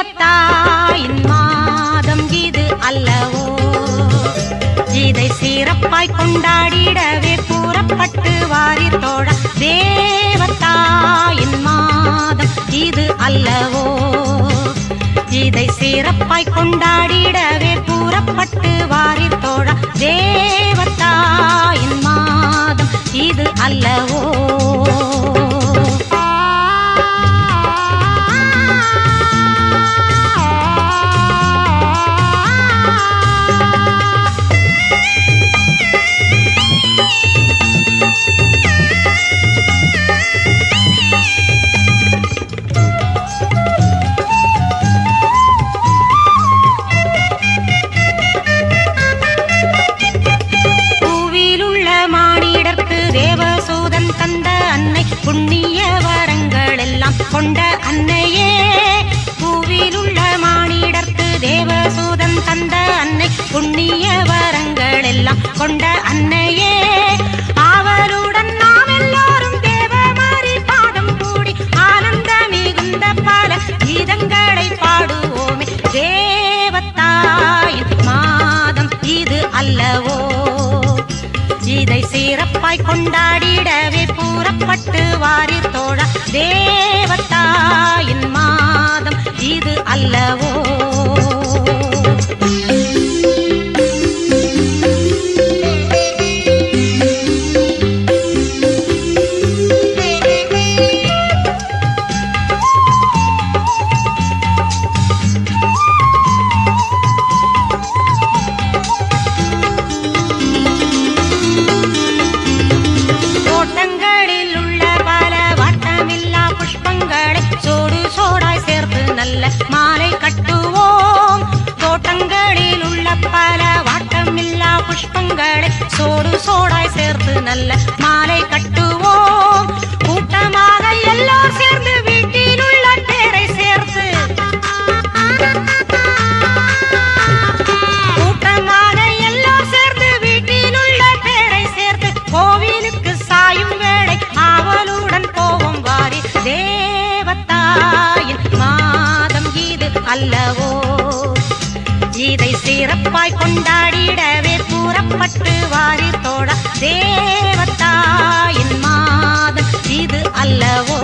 தேவத்தாயின் மாதம் இது அல்லவோ, இதை சிறப்பாய் கொண்டாடிடவே கூறப்பட்டு வாரீர் தோழா. தேவத்தாயின் மாதம் இது அல்லவோ, இதை சிறப்பாய் கொண்டாடிடவே கூறப்பட்டு வாரீர் தோழா. தேவத்தாயின் மாதம் இது அல்லவோ. தேவசூதன் தந்த அன்னை புண்ணிய வரங்கள் எல்லாம் கொண்ட அன்னையே, பூவில் உள்ள மானிடர்க்கு தேவசூதன் தந்த அன்னை புண்ணிய வரங்கள் எல்லாம் கொண்ட அன்னையே, அவளுடன் நாம் எல்லோரும் தேவமாரி பாதம் கூடி ஆனந்த மிகுந்த பல கீதங்களை பாடுவோமே. தேவத்தாயின் மாதம் இது அல்லவோ, இதை சிறப்பாய் கொண்டாடிடவே கூறப்பட்டு வாரீர் தோழா. தேவத்தாயின் மாதம் இது அல்லவோ. மாலை கட்டுவோம், தோட்டங்களில் உள்ள பல வாட்டமில்லா புஷ்பங்களை சோடு சோடாய் சேர்த்து நல்ல மாலை கட்டுவோம். கூட்டமாக எல்லோரும் சேர்ந்து வீட்டில் உள்ள தேரை சேர்த்து, கூட்டமாக எல்லோரும் சேர்ந்து வீட்டில் உள்ள தேரை சேர்த்து கோவிலுக்கு சாயும் வேளை ஆவலுடன் போவோம் வாரி. தேவத்தாயின் மாதம் இது அல்லவோ, இதை சிறப்பாய் கொண்டாடிடவே கூறப்பட்டு வாரீர் தோழா. தேவத்தாயின் மாதம் இது அல்லவோ.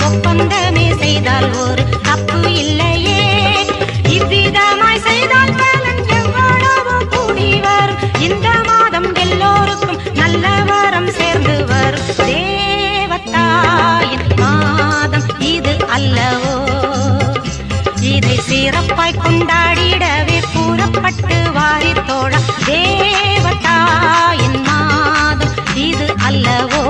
ஒப்பந்தமே செய்தால் ஒரு தப்பு இல்லையே, இவ்விதமாய் செய்தால் பலன் எவ்வளவு கூடி வரும். இந்த மாதம் எல்லோருக்கும் நல்ல வரம் சேர்ந்து வரும். தேவத்தாயின் மாதம் இது அல்லவோ, இதை சிறப்பாய் கொண்டாடிடவே கூறப்பட்டு வாரீர் தோழா. தேவத்தாயின் மாதம் இது அல்லவோ.